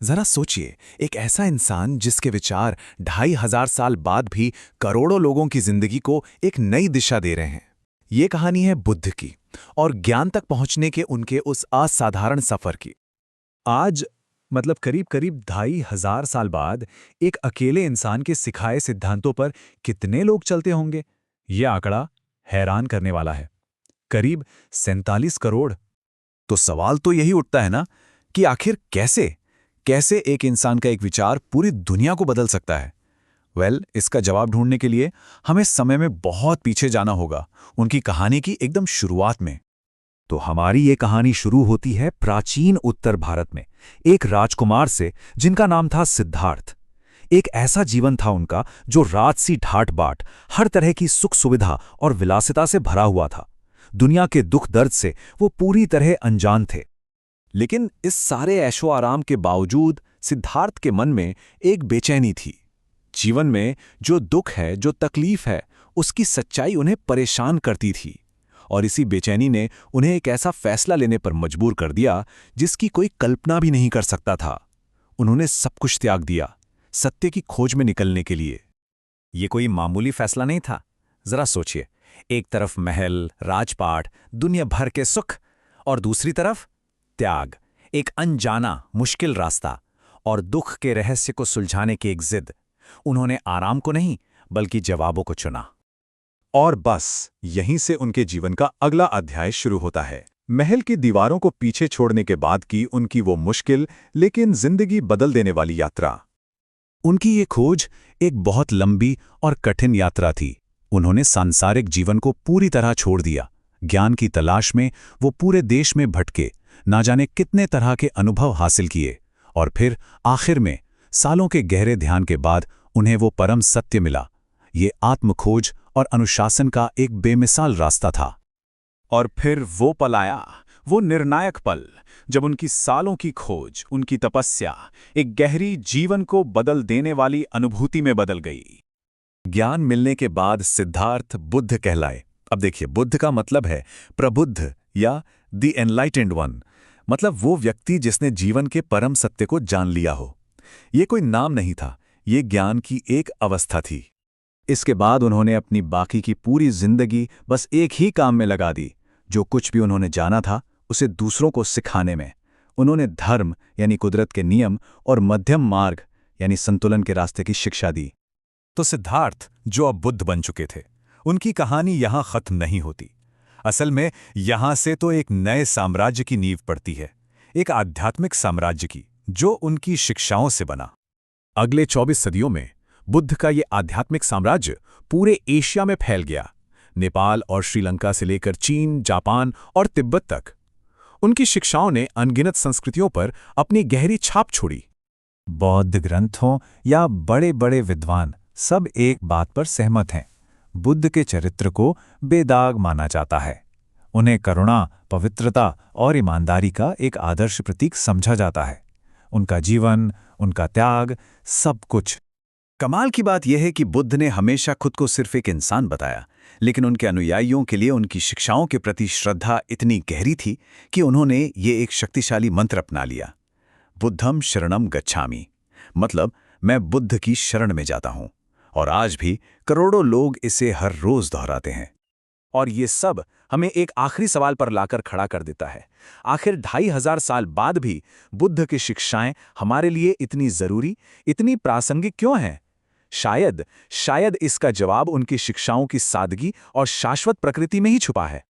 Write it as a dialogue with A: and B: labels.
A: जरा सोचिए, एक ऐसा इंसान जिसके विचार 2500 साल बाद भी करोड़ों लोगों की जिंदगी को एक नई दिशा दे रहे हैं। ये कहानी है बुद्ध की और ज्ञान तक पहुंचने के उनके उस असाधारण सफर की। आज करीब करीब 2500 साल बाद एक अकेले इंसान के सिखाए सिद्धांतों पर कितने लोग चलते होंगे, ये आंकड़ा हैरान करने वाला है। करीब 47 करोड़। तो सवाल तो यही उठता है ना कि आखिर कैसे कैसे एक इंसान का एक विचार पूरी दुनिया को बदल सकता है। इसका जवाब ढूंढने के लिए हमें समय में बहुत पीछे जाना होगा, उनकी कहानी की एकदम शुरुआत में। तो हमारी ये कहानी शुरू होती है प्राचीन उत्तर भारत में, एक राजकुमार से जिनका नाम था सिद्धार्थ। एक ऐसा जीवन था उनका जो राजसी ठाट बाट, हर तरह की सुख सुविधा और विलासिता से भरा हुआ था। दुनिया के दुख दर्द से वो पूरी तरह अनजान थे। लेकिन इस सारे ऐशो आराम के बावजूद सिद्धार्थ के मन में एक बेचैनी थी। जीवन में जो दुख है, जो तकलीफ है, उसकी सच्चाई उन्हें परेशान करती थी। और इसी बेचैनी ने उन्हें एक ऐसा फैसला लेने पर मजबूर कर दिया जिसकी कोई कल्पना भी नहीं कर सकता था। उन्होंने सब कुछ त्याग दिया, सत्य की खोज में निकलने के लिए। ये कोई मामूली फैसला नहीं था। जरा सोचिए, एक तरफ महल, राजपाट, दुनिया भर के सुख, और दूसरी तरफ त्याग, एक अनजाना मुश्किल रास्ता और दुख के रहस्य को सुलझाने की एक जिद। उन्होंने आराम को नहीं बल्कि जवाबों को चुना। और बस यहीं से उनके जीवन का अगला अध्याय शुरू होता है। महल की दीवारों को पीछे छोड़ने के बाद की उनकी वो मुश्किल लेकिन जिंदगी बदल देने वाली यात्रा। उनकी ये खोज एक बहुत लंबी और कठिन यात्रा थी। उन्होंने सांसारिक जीवन को पूरी तरह छोड़ दिया। ज्ञान की तलाश में वो पूरे देश में भटके, ना जाने कितने तरह के अनुभव हासिल किए, और फिर आखिर में सालों के गहरे ध्यान के बाद उन्हें वो परम सत्य मिला। ये आत्मखोज और अनुशासन का एक बेमिसाल रास्ता था। और फिर वो पल आया, वो निर्णायक पल, जब उनकी सालों की खोज, उनकी तपस्या एक गहरी जीवन को बदल देने वाली अनुभूति में बदल गई। ज्ञान मिलने के बाद सिद्धार्थ बुद्ध कहलाए। अब देखिए, बुद्ध का मतलब है प्रबुद्ध या द एनलाइटेंड वन, मतलब वो व्यक्ति जिसने जीवन के परम सत्य को जान लिया हो। ये कोई नाम नहीं था, ये ज्ञान की एक अवस्था थी। इसके बाद उन्होंने अपनी बाकी की पूरी जिंदगी बस एक ही काम में लगा दी। जो कुछ भी उन्होंने जाना था उसे दूसरों को सिखाने में। उन्होंने धर्म यानी कुदरत के नियम और मध्यम मार्ग यानी संतुलन के रास्ते की शिक्षा दी। तो सिद्धार्थ, जो अब बुद्ध बन चुके थे, उनकी कहानी यहां खत्म नहीं होती। असल में यहां से तो एक नए साम्राज्य की नींव पड़ती है, एक आध्यात्मिक साम्राज्य की, जो उनकी शिक्षाओं से बना। अगले 24 सदियों में बुद्ध का ये आध्यात्मिक साम्राज्य पूरे एशिया में फैल गया, नेपाल और श्रीलंका से लेकर चीन, जापान और तिब्बत तक। उनकी शिक्षाओं ने अनगिनत संस्कृतियों पर अपनी गहरी छाप छोड़ी। बौद्ध ग्रंथों या बड़े बड़े विद्वान सब एक बात पर सहमत हैं, बुद्ध के चरित्र को बेदाग माना जाता है। उन्हें करुणा, पवित्रता और ईमानदारी का एक आदर्श प्रतीक समझा जाता है। उनका जीवन, उनका त्याग, सब कुछ। कमाल की बात यह है कि बुद्ध ने हमेशा खुद को सिर्फ एक इंसान बताया, लेकिन उनके अनुयायियों के लिए उनकी शिक्षाओं के प्रति श्रद्धा इतनी गहरी थी कि उन्होंने ये एक शक्तिशाली मंत्र अपना लिया, बुद्धम शरणम गच्छामि, मतलब मैं बुद्ध की शरण में जाता हूं। और आज भी करोड़ों लोग इसे हर रोज दोहराते हैं। और ये सब हमें एक आखिरी सवाल पर लाकर खड़ा कर देता है। आखिर 2500 साल बाद भी बुद्ध की शिक्षाएं हमारे लिए इतनी जरूरी, इतनी प्रासंगिक क्यों हैं? शायद इसका जवाब उनकी शिक्षाओं की सादगी और शाश्वत प्रकृति में ही छुपा है।